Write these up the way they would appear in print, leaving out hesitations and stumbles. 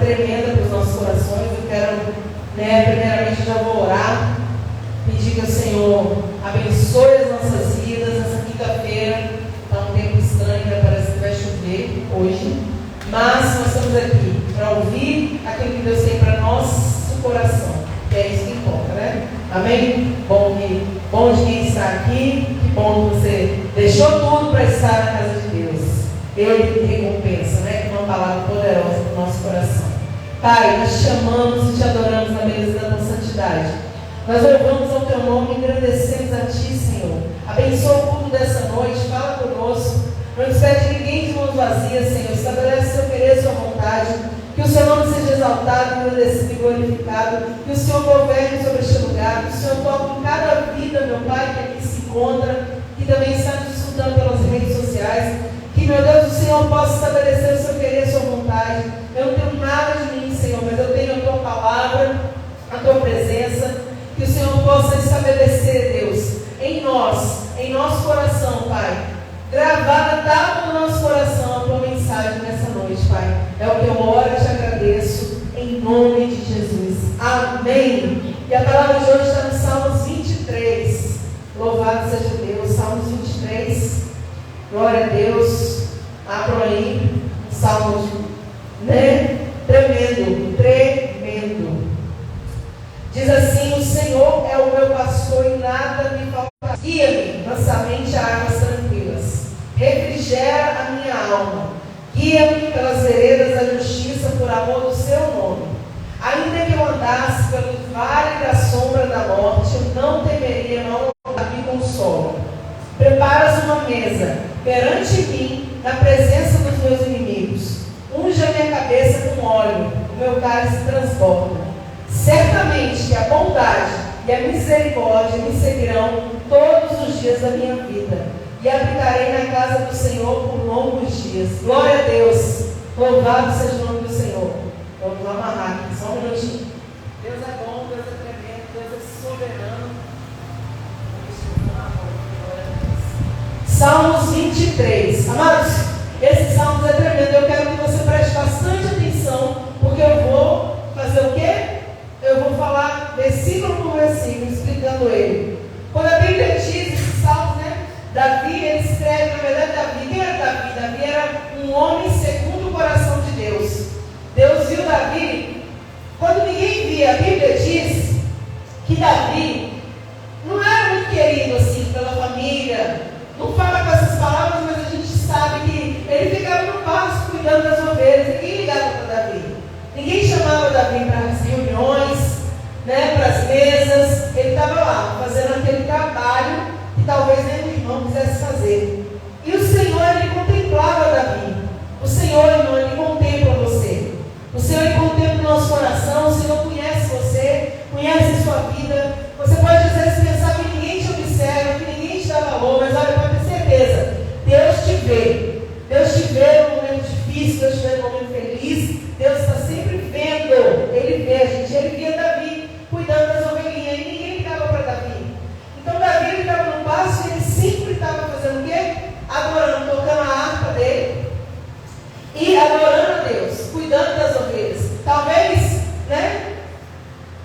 tremenda para os nossos corações. Eu quero, primeiramente, já vou orar, pedir que o Senhor abençoe as nossas vidas. Essa quinta-feira está um tempo estranho, parece que vai chover hoje, mas nós estamos aqui para ouvir aquilo que Deus tem para nosso coração, que é isso que importa, né? Amém? Bom de quem está aqui, que bom que você deixou tudo para estar na casa de Deus. Ele recompensa, né? Com uma palavra poderosa para o nosso coração. Pai, nós te amamos e te adoramos na beleza da tua santidade. Nós louvamos ao teu nome e agradecemos a ti, Senhor. Abençoa o culto dessa noite, fala conosco. Não despede ninguém de mãos vazias, Senhor. Estabelece seu querer e sua vontade. Que o seu nome seja exaltado, agradecido e glorificado. Que o Senhor governe sobre este lugar. Que o Senhor toque em cada vida, meu Pai, que aqui se encontra, que também está nos escutando pelas redes sociais. Que, meu Deus, o Senhor possa estabelecer o seu querer e a sua vontade. Eu não tenho nada de mim, Senhor, mas eu tenho a tua palavra, a tua presença. Que o Senhor possa estabelecer, Deus, em nós, em nosso coração, Pai. Gravada, dá no nosso coração a tua mensagem nessa noite, Pai. É o que eu oro e te agradeço, em nome de Jesus. Amém. E a palavra de hoje está no Salmos 23. Louvado seja Deus. Salmos 23. Glória a Deus. Abram aí. Salmo, tremendo, tremendo. Diz assim: o Senhor é o meu pastor e nada me faltará. Guia-me mansamente a águas tranquilas. Refrigera a minha alma. Guia-me pelas veredas da justiça por amor do seu nome. Ainda que eu andasse pelo vale da sombra da morte, eu não temeria, mal me consola. Preparas uma mesa perante mim, na presença dos meus inimigos. Unge a minha cabeça com óleo, o meu cálice transborda. Certamente que a bondade e a misericórdia me seguirão todos os dias da minha vida, e habitarei na casa do Senhor por longos dias. Glória a Deus. Louvado seja o nome do Senhor. Vamos amarrar aqui, só um minutinho. Deus é bom, Deus é tremendo, Deus é soberano. Salmos 23. Amados, esse Salmos é tremendo. Eu quero que você preste bastante atenção, porque eu vou fazer o quê? Eu vou falar versículo por versículo, explicando ele. Quando a Bíblia diz esse Salmo, Davi, ele escreve, na verdade, Davi. Quem era Davi? Davi era um homem segundo o coração de Deus. Deus viu Davi, quando ninguém via, a Bíblia diz que Davi não era muito querido assim pela família. Não fala com essas palavras, mas a gente sabe que ele ficava no pasto cuidando das ovelhas. Ninguém ligava para Davi. Ninguém chamava Davi para as reuniões, para as mesas. Ele estava lá, fazendo aquele trabalho que talvez nem o irmão quisesse fazer. E o Senhor, ele contemplava Davi. O Senhor, irmão, ele contempla você. O Senhor, ele contempla o nosso coração. O Senhor conhece você, conhece a sua vida. Você pode às vezes pensar que ninguém te observa, que ninguém te dá valor, mas olha, pode ter certeza, Deus te vê. Deus te vê no momento difícil, Deus te vê no momento feliz. Deus está sempre vendo. Ele vê a gente. Ele via Davi cuidando das ovelhinhas e ninguém ligava para Davi. Então Davi, ele estava no passo e ele sempre estava fazendo o quê? Adorando, tocando a harpa dele e adorando a Deus, cuidando das ovelhas. Talvez,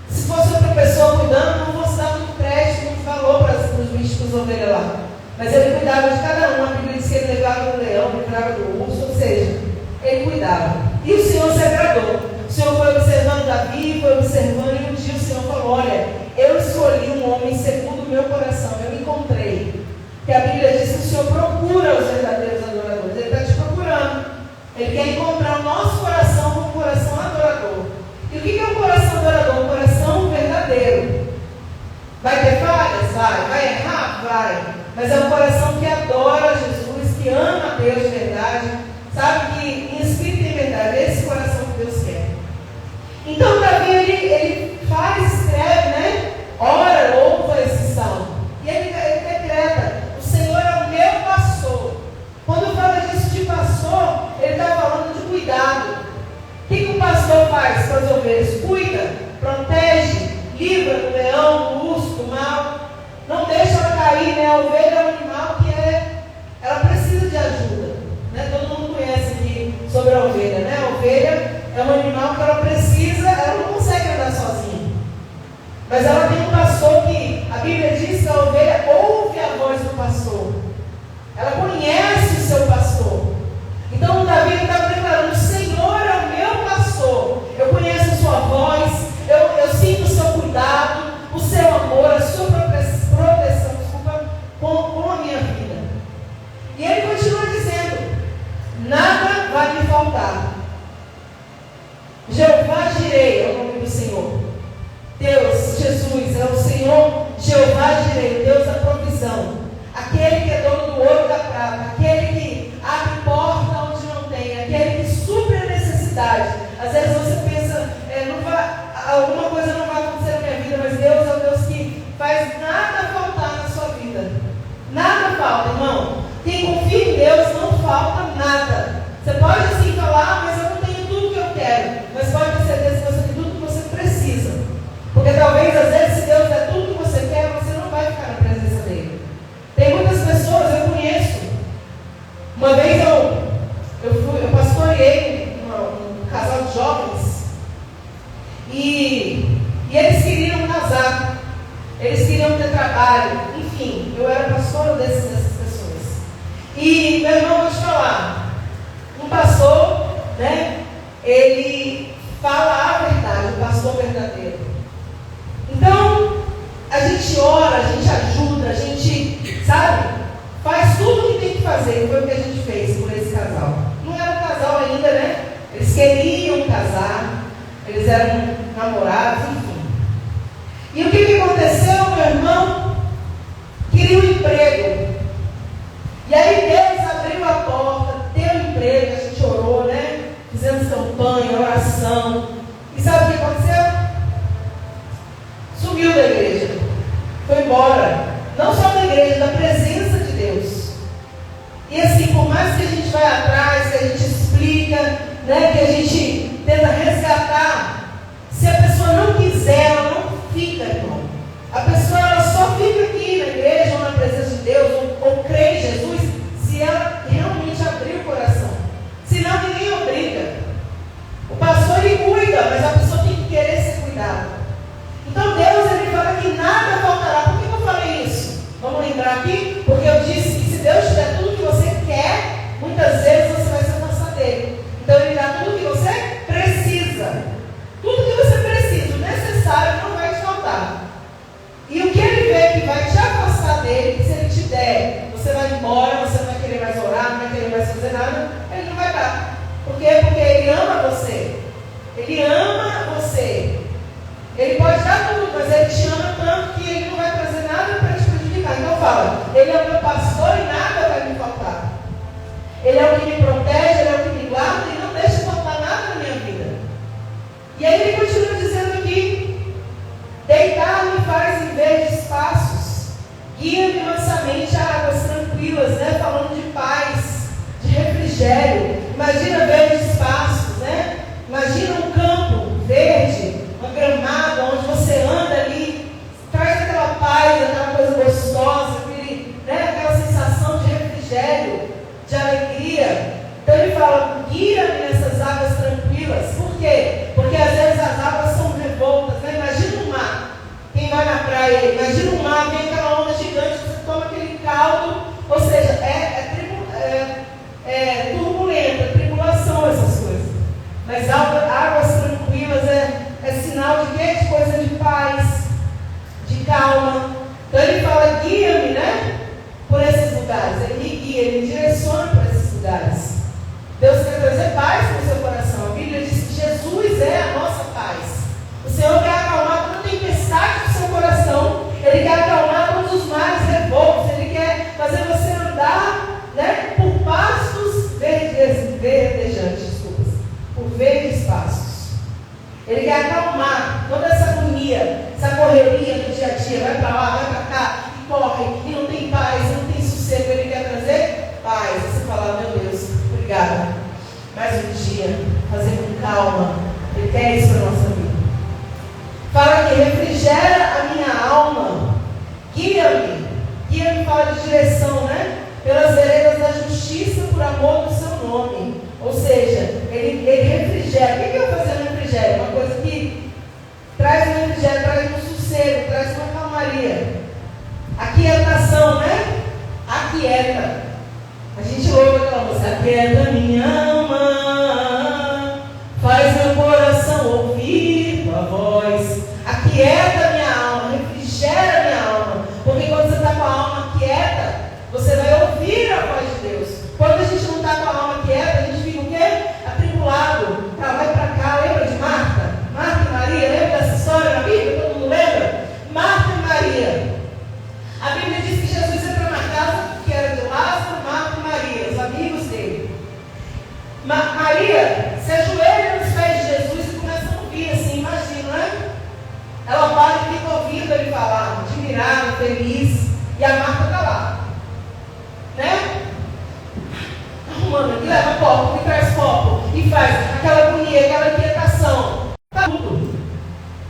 se fosse outra pessoa cuidando, não fosse dar muito crédito, muito valor para os bichos, para as ovelhas lá. Mas ele cuidava de cada um. A Bíblia diz que ele levava do leão, ele levava do urso, ou seja, ele cuidava. E o Senhor se agradou. O Senhor foi observando Davi, foi observando, e um dia o Senhor falou: olha, eu escolhi um homem segundo o meu coração, eu encontrei. Que a Bíblia diz que o Senhor procura os verdadeiros adoradores. Ele está te procurando. Ele quer encontrar o nosso coração como um coração adorador. E o que é um coração adorador? Um coração verdadeiro. Vai ter falhas? Vai. Vai errar? Vai. Mas é um coração que adora Jesus, que ama a Deus de verdade. Sabe que em espírito e em verdade é esse coração que Deus quer. Então Davi, ele escreve, ora, louva esse salmo. E ele decreta: o Senhor é o meu pastor. Quando fala disso de pastor, ele está falando de cuidado. O que o pastor faz com as ovelhas? Cuida, protege, livra do leão, do urso, do mal. Não deixa ela cair, A ovelha é um animal que ela precisa de ajuda. Todo mundo conhece aqui sobre a ovelha, A ovelha, é um animal que ela precisa, ela não consegue andar sozinha. Mas ela tem um pastor que, a Bíblia diz que a ovelha ouve a voz do pastor. Ela conhece o seu pastor. Então Davi está declarando: o Senhor é o meu pastor. Eu conheço a sua voz, eu sinto o seu cuidado, o seu amor, a sua proteção, com a minha vida. E ele continua dizendo: nada vai me faltar. Jeová Jirei é o nome do Senhor. Deus, Jesus, é o Senhor Jeová Jirei, Deus da provisão. Aquele que é dono do ouro e da prata, aquele que abre porta onde não tem, aquele que supre a necessidade. Às vezes você pensa, alguma coisa não vai acontecer na minha vida, mas Deus é o Deus que faz nada faltar na sua vida. Nada falta, irmão. Quem confia em Deus não falta nada. Você pode assim falar: mas eu não tenho tudo que eu quero. Mas pode ter certeza que você tem tudo que você precisa. Porque talvez, às vezes, se Deus der tudo que você quer, você não vai ficar na presença dele. Tem muitas pessoas, eu conheço. Uma vez eu pastoreei um casal de jovens. E eles queriam casar. Eles queriam ter trabalho. Enfim, eu era pastora dessas pessoas. E, meu irmão, vou te falar. Um pastor, né? Ele fala a verdade, o pastor verdadeiro. Então, a gente ora, a gente ajuda, a gente, sabe, faz tudo o que tem que fazer. Foi o que a gente fez por esse casal. Não era um casal ainda, né? Eles queriam casar, eles eram namorados, enfim. E o que aconteceu, meu irmão? Queria um emprego. E aí Deus abriu a porta, deu um emprego, a gente orou, né? Fizemos campanha, oração. E sabe o que aconteceu? Sumiu da igreja. Foi embora. Não só da igreja, da presença de Deus. E assim, por mais que a gente vai atrás, que a gente explica, né, que a gente tenta resgatar, se a pessoa não quiser, ela não fica, irmão. A pessoa, ela só fica aqui na igreja, ou na presença de Deus, ou crê em Jesus, se ela realmente abrir o coração. Senão ninguém obriga. O pastor, ele cuida, mas a pessoa tem que querer ser cuidada. Então Deus, ele fala que nada faltará. Por que eu falei isso? Vamos lembrar aqui? Porque eu disse que se Deus te der tudo que você quer, muitas vezes você vai se afastar dele. Então ele dá tudo que você precisa. Tudo que você precisa, o necessário não vai te faltar. E o que ele vê que vai te afastar dele, que se ele te der, você vai embora, você não vai querer mais orar, não vai querer mais fazer nada, ele não vai dar. Por quê? Porque ele ama você. Ele ama você. Ele pode dar tudo, mas ele te ama tanto que ele não vai trazer nada para te prejudicar. Então fala: ele é o meu pastor e nada vai me faltar. Ele é o que me protege, ele é o que me guarda e não deixa faltar nada na minha vida. E aí ele continua dizendo aqui: deitar-me faz em verdes passos, guia-me mansamente a águas tranquilas, né? Falando de paz, de refrigério. Imagina verdes passos, né? Imagina um campo verde, uma gramada, onde você anda ali, traz aquela paz, aquela coisa gostosa, aquela sensação de refrigério, de alegria. Então ele fala: guia-me nessas águas tranquilas. Por quê? Porque às vezes as águas são revoltas, né? Imagina um mar. Quem vai na praia, imagina um mar, vem aquela onda gigante, você toma aquele caldo, ou seja, é turbulenta, tribulação, essas coisas. Mas águas tranquilas é sinal de quê? De coisa de paz, de calma. Então ele fala: guia-me, né? Por esses lugares. Ele me guia, ele me direciona por esses lugares. Deus quer trazer paz no seu coração. A Bíblia diz que Jesus é a nossa paz. O Senhor quer acalmar toda tempestade do seu coração. Ele quer acalmar todos os mares revoltos. Ele quer fazer você andar, né, por pastos verdejantes, por verdes pastos. Ele quer acalmar toda essa agonia, essa correria do dia a dia. Vai para lá, vai para cá, e corre, e não tem paz, e não tem sossego. Ele quer trazer paz. Você fala: meu Deus, obrigada. Mais um dia, fazer com calma. Ele quer isso para a nossa vida. Fala que refrigera a minha alma. Guia-me. Guia-me fala de direção, né? Pelas veredas da justiça, por amor do seu nome. Ou seja, ele refrigera refrigério. O que eu vou fazer no refrigério? Uma coisa que traz um refrigério, traz um sossego, traz uma calmaria. Aquietação, né? Aquieta. A gente louva aquela música. Aquieta minha alma, faz meu coração ouvir tua voz. Aquieta minha alma, refrigera minha alma. Porque quando você está com a alma quieta, você vai ouvir a voz de Deus. Quando a gente não está com a alma quieta, a gente fica o quê? Atribulado. Tá, vai para cá. Lembra de Marta? Marta e Maria. Lembra dessa história na Bíblia? Todo mundo lembra? Marta e Maria. A Bíblia diz que Jesus entra na casa que era de Lázaro, Marta e Maria, os amigos dele. Maria se ajoelha nos pés de Jesus e começa a ouvir, assim, imagina, né? Ela para e fica ouvindo ele falar, admirada, feliz, e a Marta está lá, né? Arrumando aqui, leva copo, me traz copo, e faz aquela agonia, aquela inquietação, tá tudo,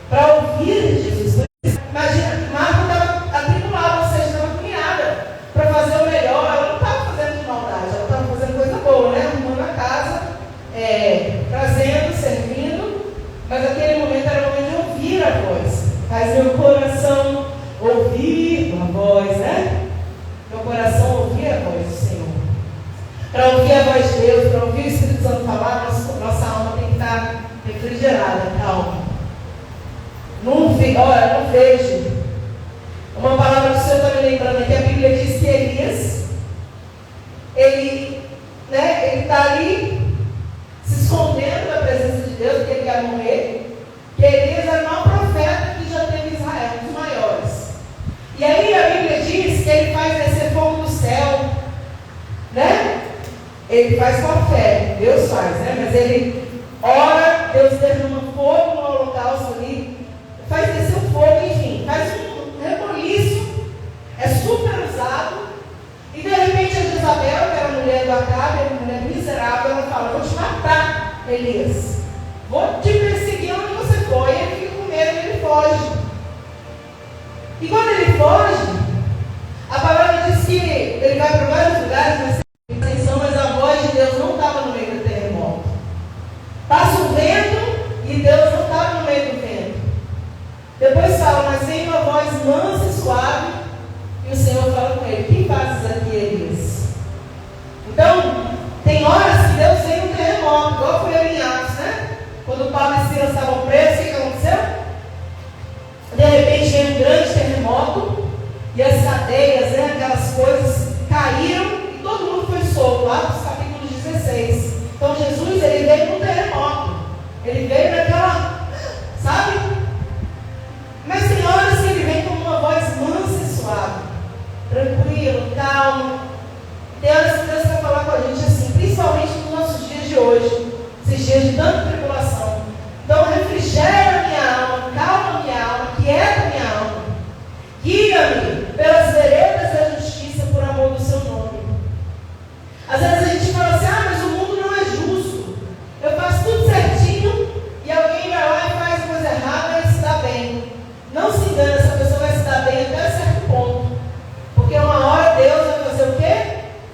para ouvir Jesus. Imagina, Marta estava atribulada, ou seja, estava agoniada, para fazer o melhor. Ela não estava fazendo de maldade, ela estava fazendo coisa boa, né? Arrumando a casa, trazendo, servindo, mas aquele momento era o momento de ouvir a voz. Faz meu coração ouvir a voz, né? Meu coração ouvir a voz do Senhor. Para ouvir a voz de Deus, para ouvir o Espírito Santo falar, nossa alma tem que estar refrigerada, calma. Não vejo. Uma palavra que o Senhor está me lembrando aqui, a Bíblia diz que Elias, ele está ali se escondendo da presença de Deus, porque ele quer morrer. Que Elias era o maior profeta que já teve em Israel, um dos maiores. E aí a Bíblia diz que ele faz descer fogo do céu, né? Ele faz com a fé, Deus faz, né? Mas ele ora, Deus derrama fogo no holocausto ali, faz descer o fogo, enfim, faz um reboliço, é super usado. E de repente a Jezabel, que era a mulher do Acabe, a mulher miserável, ela fala: vou te matar, Elias, vou te perseguir onde você for. E ele fica com medo e ele foge. E quando ele foge, a palavra diz que ele vai para vários lugares, mas a voz de Deus não estava no meio do terremoto. Passa o vento e Deus não estava no meio do vento. Depois fala: mas vem uma voz mansa e suave, e o Senhor fala com ele: que fazes aqui, Elias? Então, tem horas que Deus vem no terremoto, igual foi ali em Atos, né? Quando Paulo e Silas estavam presos, o que aconteceu? De repente veio um grande terremoto, e as cadeias, né, aquelas coisas caíram, e todo mundo foi solto. Atos capítulo 16. Então Jesus, ele veio no terremoto, ele veio naquela, sabe? Mas tem horas que ele vem com uma voz mansa e suave, tranquilo, calmo. Tem horas que Deus quer falar com a gente assim, principalmente nos nossos dias de hoje, esses dias de tanta tribulação. Então refrigera minha alma, calma minha alma, quieta minha alma. Guia-me pelas veredas da justiça por amor do seu nome. Às vezes a gente fala assim: ah, mas o mundo não é justo. Eu faço tudo certinho e alguém vai lá e faz coisa errada e se dá bem. Não se engane, essa pessoa vai se dar bem até certo ponto. Porque uma hora Deus vai fazer o quê?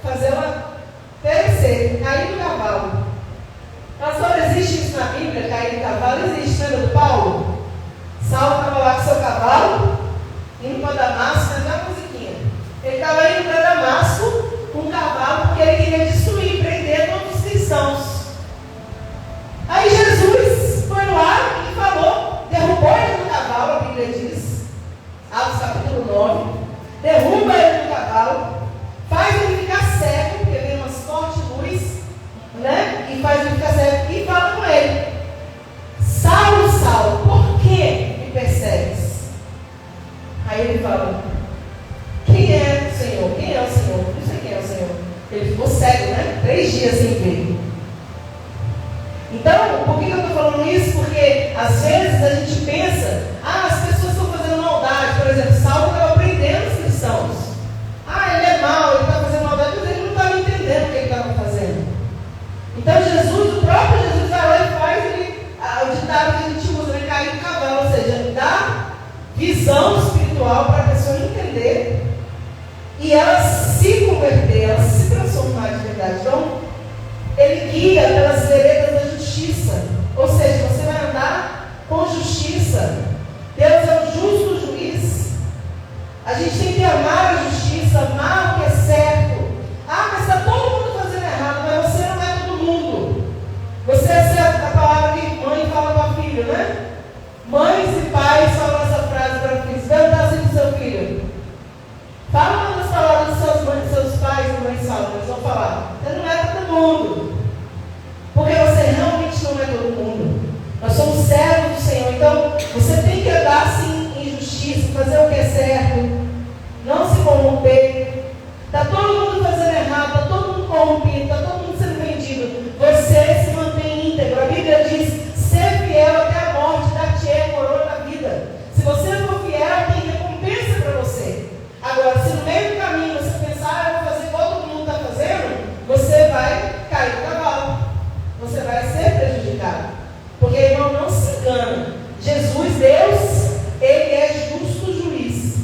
Fazer ela perecer, cair do cavalo. Pastor, existe isso na Bíblia, cair do cavalo? Existe, lembra do Paulo? Saulo estava lá com seu cavalo, indo para Damasco, cantar a musiquinha. Ele estava indo para Damasco com um cavalo, porque ele queria destruir, prender todos os cristãos. Aí Jesus foi lá e falou, derrubou ele no cavalo, a Bíblia diz, Atos capítulo 9, derruba ele no cavalo, faz ele ficar cego, porque vem uma forte luz, né? E faz ele ficar cego e fala com ele: Saulo, Saulo, por que me persegues? Aí ele fala: quem é o Senhor? Quem é o Senhor? Não sei quem é o Senhor. Ele ficou cego, né? 3 dias sem ver. Então, por que eu estou falando isso? Porque às vezes a gente pensa: ah, as pessoas estão fazendo maldade. Por exemplo, Saulo estava prendendo os cristãos. Ah, ele é mau, ele está fazendo maldade, mas ele não estava entendendo o que ele estava fazendo. Então Jesus, o próprio Jesus vai lá e faz o ditado que a gente usa, ele cair do cavalo, ou seja, dá visão espiritual para a pessoa entender e ela se converter, ela se transformar de verdade. Então, ele guia pelas veredas da justiça. você tem que andar assim em justiça, fazer o que é certo, não se corromper. Está todo mundo fazendo errado, está todo mundo corrompido, está todo mundo sendo vendido. Você se mantém íntegro. A Bíblia diz: ser fiel até a morte, dar-te a coroa da vida. Se você for fiel, tem recompensa para você. Agora, se no meio do caminho você pensar, eu vou fazer igual todo mundo está fazendo, você vai cair do cavalo. Você vai ser prejudicado. Porque, irmão, não se engana. Jesus, Deus, Ele é justo juiz.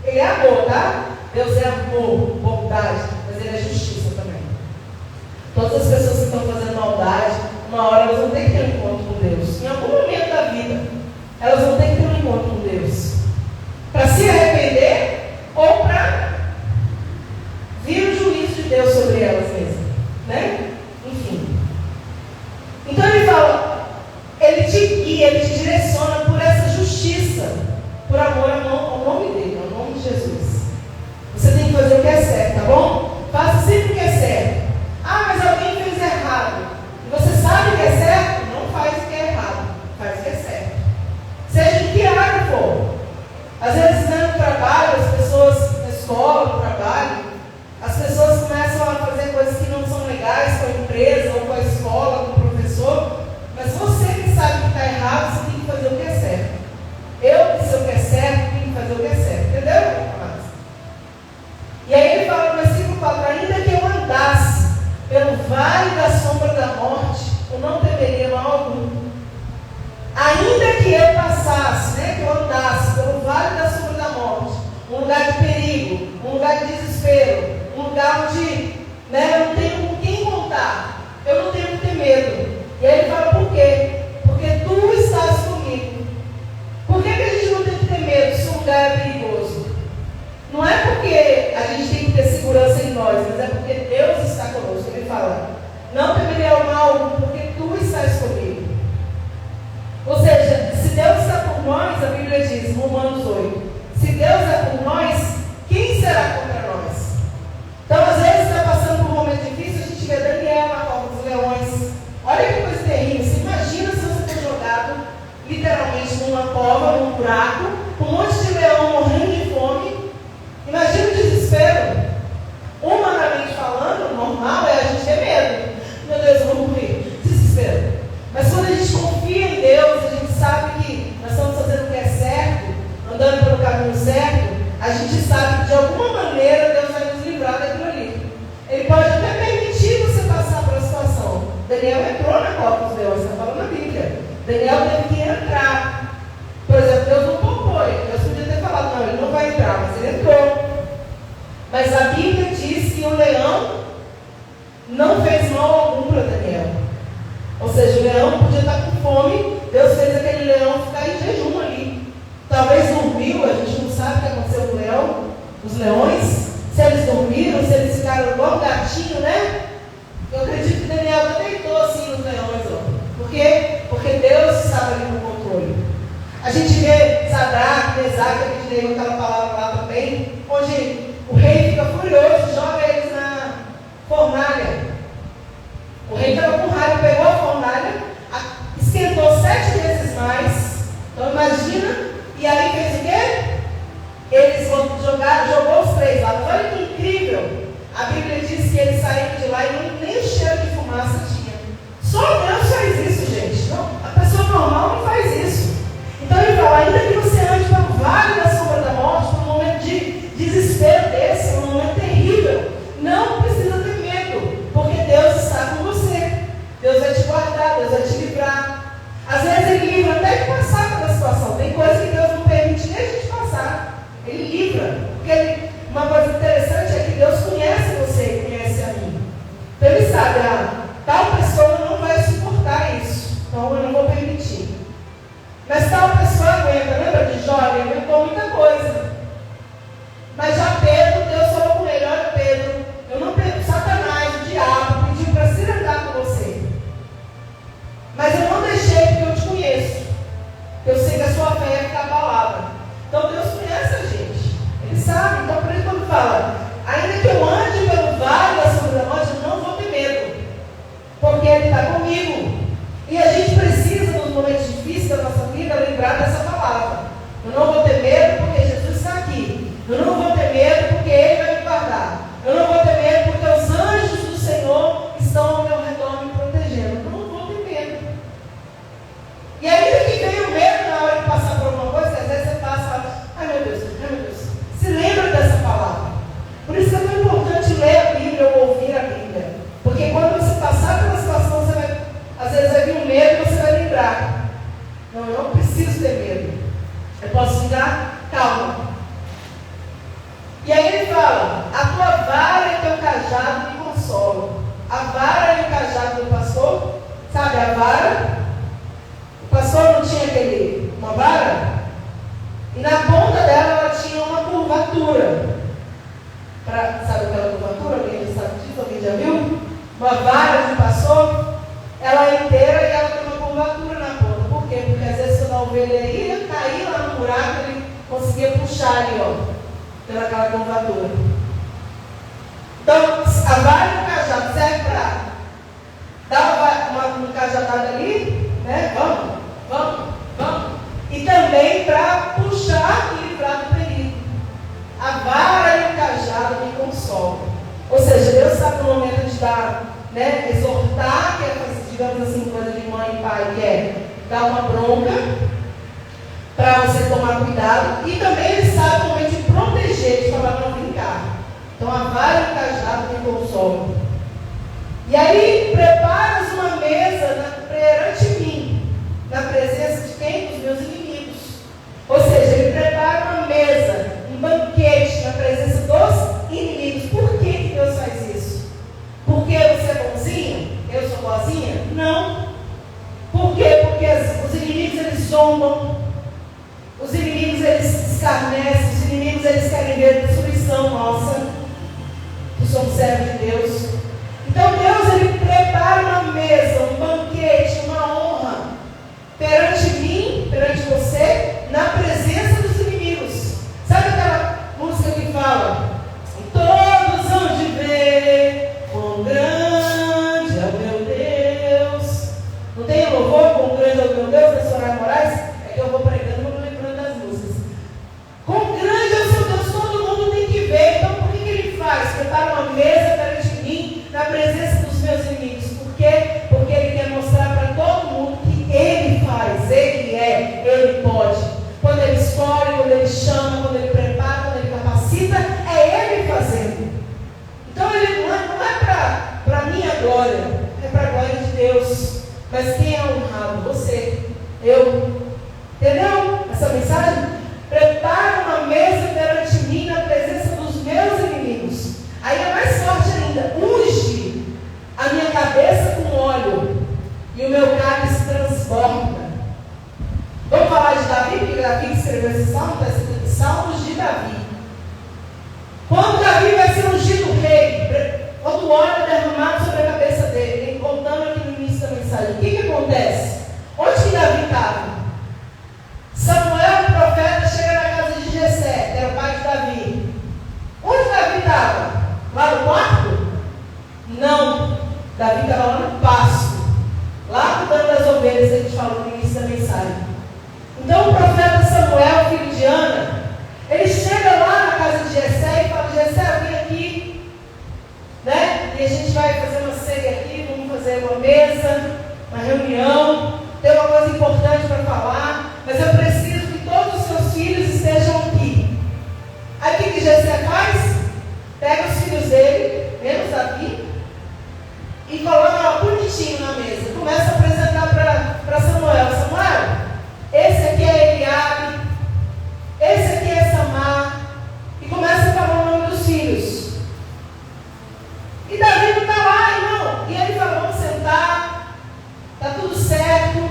Ele é amor, tá? Deus é amor, bondade, mas Ele é justiça também. Todas as pessoas que estão fazendo maldade, uma hora elas vão ter que ter um encontro com Deus. Em algum momento da vida, elas vão ter que ter um encontro com Deus. Para se arrepender ou para vir o juízo de Deus sobre elas mesmas. Né? Enfim. Então Ele fala, Ele te guia, Ele te direciona por essa justiça, por amor ao nome dEle, ao nome de Jesus. Você tem que fazer o que é certo, tá bom? Faça sempre o que é certo. Ah, mas alguém fez errado. E você sabe o que é certo? Não faz o que é errado. Faz o que é certo. Seja em que área for. Às vezes, no trabalho, as pessoas, na escola, no trabalho, as pessoas começam a fazer coisas que não são legais com a empresa, ou com a escola, com o professor. Mas você que sabe que está errado, você tem que fazer o que é certo. Eu que sei o que é certo, tenho que fazer o que é certo. Entendeu? E aí ele fala no versículo 4: ainda que eu andasse pelo vale da sombra da morte, eu não temeria mal algum. Ainda que eu passasse, que eu andasse pelo vale da sombra da morte, um lugar de perigo, um lugar de desespero, um lugar onde eu não tenho com quem contar, eu não tenho que ter medo. E aí ele fala: por quê? Porque tu estás comigo. Por que a gente não tem que ter medo se o lugar é perigoso? Não é porque a gente tem que ter segurança em nós, mas é porque Deus está conosco. Ele fala: não temeria o mal, porque tu estás comigo. Ou seja, se Deus está por nós, a Bíblia diz, Romanos 8, se Deus é por nós, quem será contra nós? Então, às vezes, está passando por um momento difícil, a gente vê Daniel na cova dos leões. Olha que coisa terrível. Você imagina se você for jogado, literalmente, numa cova, num buraco, com um monte de leão morrendo de fome. Imagina o desespero. Humanamente falando, normal é a gente ter medo. Meu Deus, eu vou morrer. Desespero. Mas quando a gente confia em Deus, a gente sabe que nós estamos fazendo o que é certo, andando pelo caminho certo, a gente sabe que de alguma maneira Deus vai nos livrar daquilo ali. Ele pode até permitir você passar por a situação. Daniel entrou na cova dos leões, está falando na Bíblia. Daniel teve que entrar. Por exemplo, Deus não poupou ele. Deus podia ter falado: não, ele não vai entrar, mas ele entrou. Mas a Bíblia diz que o leão não fez mal algum para Daniel. Ou seja, o leão podia estar com fome, Deus fez aquele leão ficar em jejum ali. Talvez dormiu, a gente não sabe o que aconteceu com o leão, os leões, se eles dormiram, se eles ficaram igual um gatinho, né? Eu acredito que Daniel até deitou assim nos leões, ó. Por quê? Porque Deus estava ali no controle. A gente vê Sadraque, Mesaque, a gente leu aquela palavra lá também, onde o rei fica furioso, joga eles na fornalha. O rei estava com raiva, pegou a fornalha, esquentou 7 vezes mais. Então imagina, e aí fez o quê? Eles jogou os 3 lá. Mas olha que incrível. A Bíblia diz que eles saíram de lá e nem o cheiro de fumaça tinha. Só Deus faz isso, gente. Não, a pessoa normal não faz isso. Então ele fala: ainda que você ande pelo vale da sombra da morte, por um momento de desespero desse, um momento terrível, não precisa ter medo, porque Deus está com você. Deus vai te guardar, Deus vai te livrar. Às vezes Ele livra até de passar pela situação. Tem coisa que Deus não permite nem a gente passar. Ele livra. Porque uma coisa interessante é que Deus conhece você e conhece a mim. Então Ele sabe: tal pessoa não vai suportar isso, então eu não vou permitir. Mas tal pessoa aguenta. Lembra de Jó? Ele aguentou muita coisa. Mas já Pedro, Deus falou com ele: olha, Pedro, eu não perco. Satanás, o diabo, pediu para se andar com você. Mas eu não deixei porque eu te conheço. Eu sei que a sua fé ia ficar abalada. Então Deus conhece a gente. Ele sabe Não, eu não preciso ter medo. Eu posso ficar calma. E aí ele fala: a tua vara e teu cajado me consolam. A vara e o cajado do pastor, sabe a vara? O pastor não tinha uma vara? E na ponta dela ela tinha uma curvatura. Sabe aquela curvatura? Alguém já sabe disso? Alguém já viu? Uma vara de pastor, ela é inteira e ela tem uma curvatura na ponta. Por quê? Porque às vezes quando a ovelha ia cair lá no buraco, ele conseguia puxar ali, ó, pelaquela curvatura. Então, a vara e o cajado serve para dar uma cajadada ali, né? Vamos. E também para puxar e livrar do perigo. A vara e o cajado me consolam. Ou seja, Deus está no momento de dar, né, exortar, que é fazer, digamos assim, coisa de mãe e pai, que é dar uma bronca para você tomar cuidado. E também Ele sabe o momento de proteger, de falar não brincar. Então a vara e o cajado me consolam. E aí, preparas uma mesa perante mim, na presença de quem? Dos meus inimigos. Ou seja, Ele prepara uma mesa, um banquete na presença dos inimigos. Por que Deus faz isso? Porque você é bonzinho? Eu sou boazinha? Não. Por quê? Porque os inimigos, eles zombam. Os inimigos, eles escarnecem. Os inimigos, eles querem ver a destruição nossa. Que somos servos de Deus. Então Deus, Ele prepara uma mesa, um banquete, uma honra perante mim, perante você, na presença dos inimigos. Sabe aquela música que fala: todos hão de ver quão grande é o meu Deus. Não tem louvor, quão grande é o meu Deus, da Soraya Moraes? É que eu vou pregando, não vou lembrando das músicas. Quão grande é o seu Deus, todo mundo tem que ver. Então por que Ele faz? Prepara uma mesa perante mim, na presença dos meus inimigos. Por quê? Porque Ele quer mostrar para todo mundo que Ele faz, Ele é, Ele pode. Quando Ele escolhe, quando Ele chama, quando Ele prepara, quando Ele capacita, é Ele fazendo. Então Ele não é para minha glória, é para a glória de Deus. Mas quem é honrado? Você, eu. Entendeu essa mensagem? Prepara uma mesa perante mim na presença dos meus inimigos. Aí é mais forte ainda: unge a minha cabeça com óleo e o meu cálice transborda. Vamos falar de Davi, porque Davi escreveu esse salmo, está escrito aqui, Salmos de Davi. Quando Davi vai ser ungido rei, quando o óleo é derramado sobre a cabeça dele, contando aqui no início da mensagem, o que acontece? Onde que Davi estava? Samuel, o profeta, chega na casa de Jessé, que era o pai de Davi. Onde Davi estava? Lá no quarto? Não. Davi estava lá no pasto, lá cuidando das ovelhas, que a gente falou no início da mensagem. Então o profeta Samuel, filho de Ana, ele chega lá na casa de Jessé e fala: Jessé, vem aqui, né? E a gente vai fazer uma ceia aqui, vamos fazer uma mesa, uma reunião, tem uma coisa importante para falar, mas eu preciso que todos os seus filhos estejam aqui. Aí o que Jessé faz? Pega os filhos dele, menos Davi, e coloca lá bonitinho na mesa. Começa a apresentar para Samuel: Samuel, esse aqui é Eliabe, esse aqui é Samar. E começa a falar o nome dos filhos. E Davi não está lá, irmão. E ele fala: vamos sentar, está tudo certo.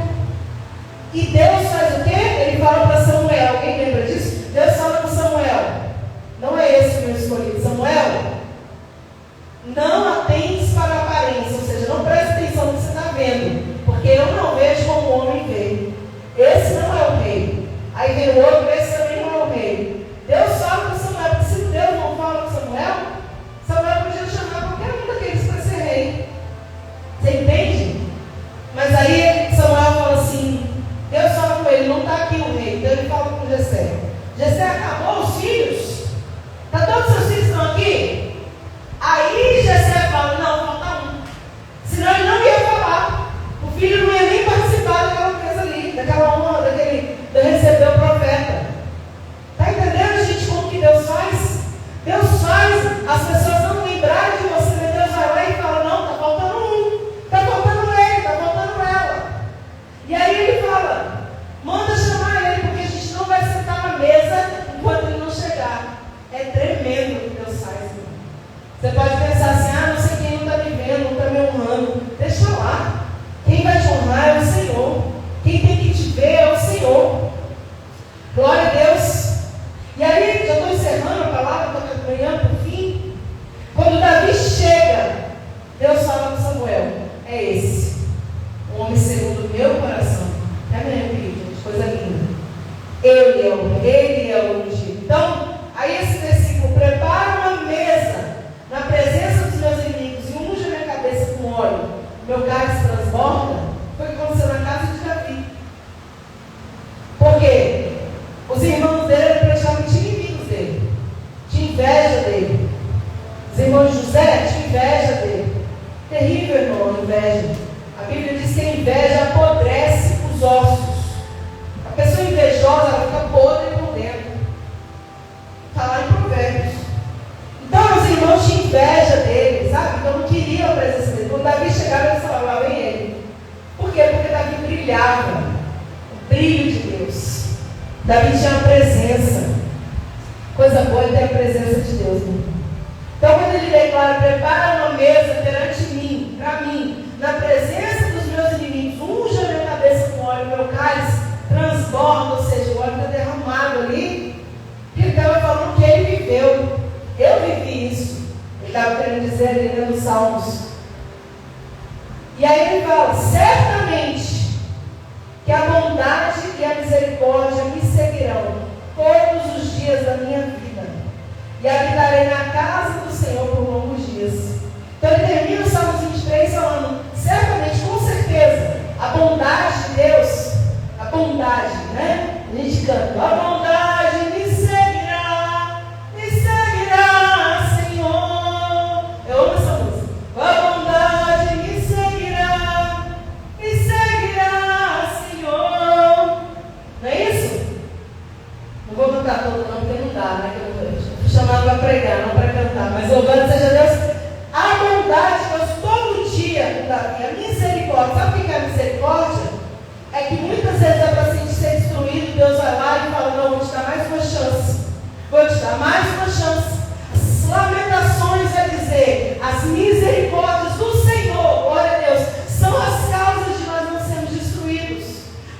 E Deus faz o quê? Ele fala para Samuel. Alguém lembra disso? Deus fala para Samuel: não é esse o meu escolhido. Samuel, não atentes para a aparência, ou seja, não preste atenção no que você está vendo, porque eu não vejo como o homem vê. Esse não é o rei. Aí vem o outro: esse também não é o rei. Deus fala para Samuel, porque se Deus não fala para Samuel, Samuel podia chamar qualquer um daqueles para ser rei. Você entende? Mas aí Samuel fala assim, Deus fala com ele: brilho de Deus. Davi tinha uma presença. Coisa boa é ter a presença de Deus, né? Então, quando ele declara: prepara uma mesa perante mim, para mim, na presença dos meus inimigos, unja a minha cabeça com óleo, meu cálice transborda, ou seja, o óleo está derramado ali. Ele estava falando que ele viveu. Eu vivi isso. Ele estava querendo dizer ali nos Salmos. E aí ele fala: certamente que a bondade e a misericórdia me seguirão todos os dias da minha vida, e habitarei na casa do Senhor por longos dias. Então ele termina o Salmo 23 falando: certamente, com certeza, a bondade de Deus, a bondade, né? A gente canta: a bondade me seguirá, Senhor. Eu amo essa música. A bondade me seguirá, Senhor. Não é isso? Não vou cantar todo não, porque não dá, né? Eu fui chamado para pregar, não para cantar. Mas louvado seja Deus. A bondade de Deus todo dia, Davi, a misericórdia. Sabe o que é a misericórdia? É que muitas vezes a paciente ser destruído, Deus vai lá e fala: não, vou te dar mais uma chance. Vou te dar mais uma chance. As Lamentações vai dizer: as misericórdias do Senhor, glória a Deus, são as causas de nós não sermos destruídos.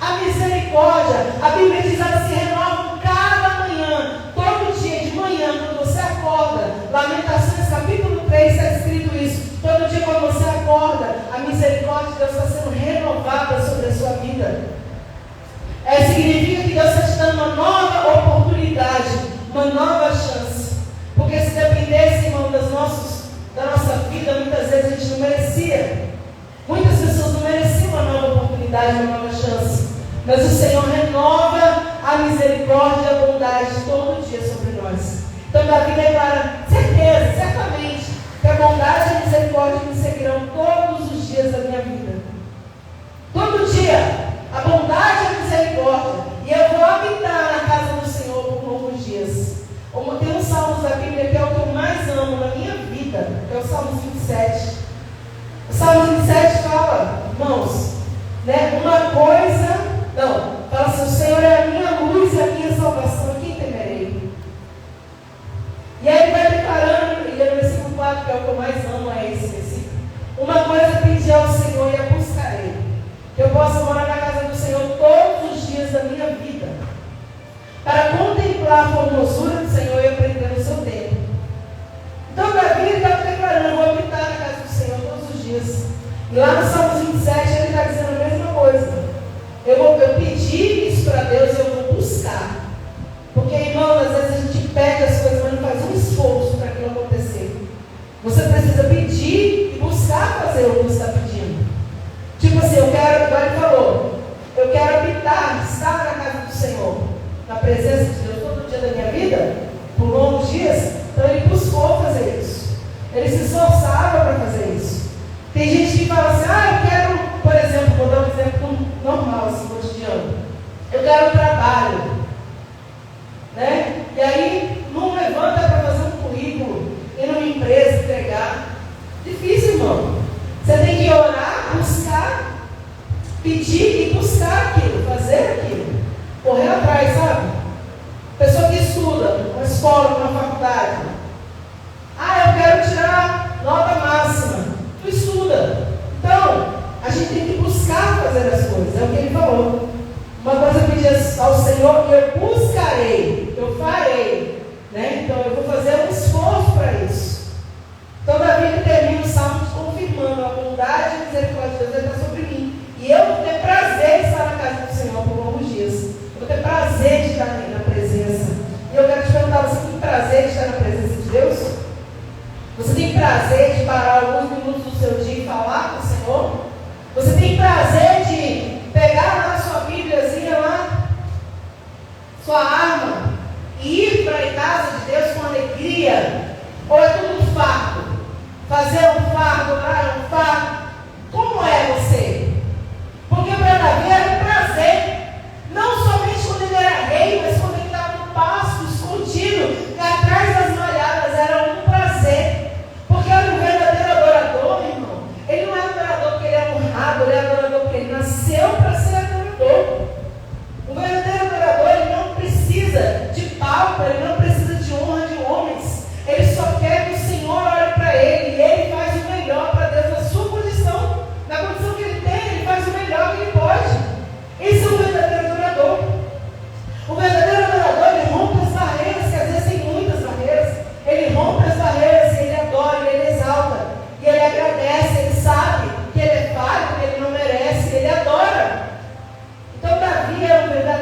A misericórdia, a Bíblia diz, ela se renova cada manhã, todo dia de manhã, quando você acorda. Lamentações capítulo 3 está escrito isso. Todo dia quando você acorda, a misericórdia de Deus está sendo renovada sobre a sua vida. Significa que Deus está te dando uma nova oportunidade, uma nova chance. Porque se dependesse, irmão, da nossa vida, muitas vezes a gente não merecia. Muitas pessoas não mereciam uma nova oportunidade, uma nova chance. Mas o Senhor renova a misericórdia e a bondade todo dia sobre nós. Então Davi declara: certeza, certamente, que a bondade e a misericórdia me seguirão todos os dias da minha vida. Todo dia, a bondade e a misericórdia. E eu vou habitar na casa do Senhor por longos dias. Tem um salmo da Bíblia que é o que eu mais amo na minha vida, que é o Salmo 27. O Salmo 27 fala, irmãos, né, uma coisa, não, fala assim: o Senhor é a minha luz e a minha salvação, quem temerei? E aí ele vai declarando, e no versículo 4, que é o que eu mais amo, é esse versículo: uma coisa pedi ao Senhor e a buscarei, que eu possa morar na casa do Senhor todos os dias da minha vida, para contemplar a formosura do Senhor e aprender no seu tempo. Então Davi estava declarando: eu vou habitar na casa do Senhor todos os dias. E lá no Salmo 27 ele está dizendo a mesma coisa. Eu pedi isso para Deus e eu vou buscar. Porque, irmão, às vezes a gente pede as coisas, mas não faz um esforço para aquilo acontecer. Você precisa pedir e buscar fazer o que você está pedindo. Tipo assim, eu quero, igual ele falou, eu quero habitar, estar na casa do Senhor, na presença de Deus todo dia da minha vida, por longos dias. Então ele buscou fazer isso. Ele se esforçava para fazer isso. Tem gente que fala assim: eu quero, por exemplo, vou dar um exemplo normal, assim, cotidiano. Eu quero trabalho, né? E aí não levanta para fazer um currículo, ir numa empresa, entregar. Difícil, irmão. Você tem que orar, buscar, pedir e buscar aquilo, fazer aquilo, correr atrás, sabe? Pessoa que estuda, uma escola, uma faculdade. Eu quero tirar nota máxima. Tu estuda. Então, a gente tem que buscar fazer as coisas. É o que ele falou. Uma coisa eu pedi ao Senhor: eu buscarei, eu farei, né? Então eu vou fazer um esforço para isso. Então Davi termina o Salmo confirmando: a bondade e a misericórdia de Deus está sobre mim. E eu vou ter prazer de estar na casa do Senhor por longos dias. Eu vou ter prazer de estar na presença. E eu quero te perguntar: você tem prazer de estar na presença de Deus? Você tem prazer de parar alguns minutos do seu dia e falar com o Senhor? Você tem prazer de pegar lá a sua Bíbliazinha lá, sua arma, e ir para a casa de Deus com alegria? Ou é tudo um fardo? Fazer um fardo, orar um fardo? Como é você? Porque para Davi era um prazer. Não somente quando ele era rei, mas quando ele estava no pasto, escondido, atrás das malhadas, era um prazer. Porque era um verdadeiro adorador, irmão. Ele não é adorador porque ele é honrado, ele é adorador porque ele nasceu para ser adorador.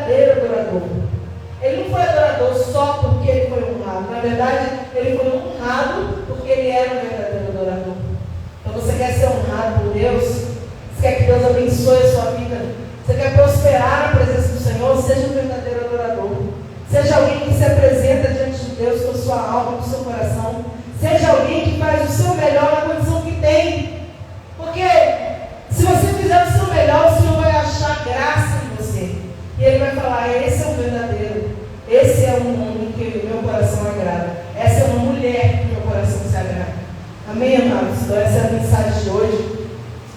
verdadeiro adorador. Ele não foi adorador só porque ele foi honrado. Na verdade, ele foi honrado porque ele era um verdadeiro adorador. Então você quer ser honrado por Deus? Você quer que Deus abençoe a sua vida? Você quer prosperar na presença do Senhor? Seja um verdadeiro adorador. Seja alguém que se apresenta diante de Deus com a sua alma, com o seu coração. Seja alguém que faz o seu melhor na condição que tem. Porque se você fizer o seu melhor, o Senhor vai achar graça em você. E Ele vai falar, esse é o verdadeiro. Esse é um homem que meu coração agrada. Essa é uma mulher que meu coração se agrada. Amém, amados? Então essa é a mensagem de hoje.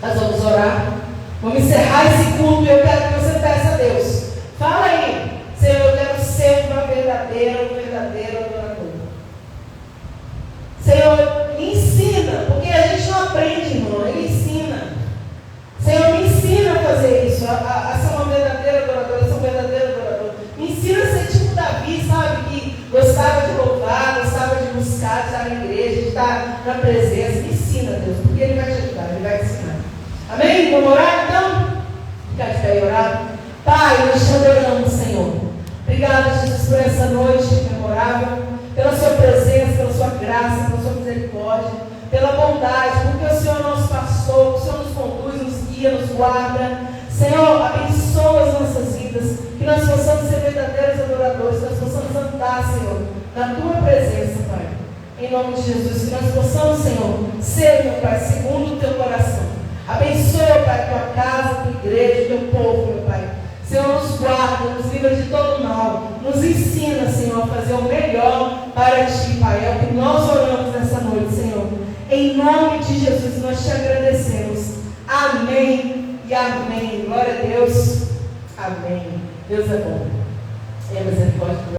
Nós vamos orar. Vamos encerrar esse culto e eu quero que você peça a Deus. Fala aí, Senhor, eu quero ser um verdadeiro adorador. Senhor, me ensina, porque a gente não aprende, irmão, Ele ensina. Senhor, me ensina a fazer isso, a ser uma verdadeira adoradora, a ser um verdadeiro adorador. Me ensina a ser tipo Davi, sabe, que gostava de louvar, gostava de buscar, de estar na igreja, de estar na presença. Me ensina, Deus, porque Ele vai te ajudar, Ele vai te ensinar. Amém? Vamos orar então? Ficar de pé e orar. Pai, nós te adoramos, Senhor. Obrigada, Jesus, por essa noite memorável, pela sua presença, pela sua graça, pela sua misericórdia, pela bondade, porque o Senhor é nosso pastor, o Senhor nos conduz, nos guia, nos guarda. Senhor, abençoa as nossas vidas, que nós possamos ser verdadeiros adoradores, que nós possamos andar, Senhor, na tua presença, Pai. Em nome de Jesus, que nós possamos, Senhor, ser, meu Pai, segundo o teu coração. Abençoa, Pai, tua casa, tua igreja, teu povo, meu Pai. Senhor, nos guarda, nos livra de todo mal. Nos ensina, Senhor, a fazer o melhor para Ti, Pai. É o que nós oramos nessa noite, Senhor. Em nome de Jesus, nós te agradecemos. Amém e amém. Glória a Deus. Amém. Deus é bom. É misericórdia.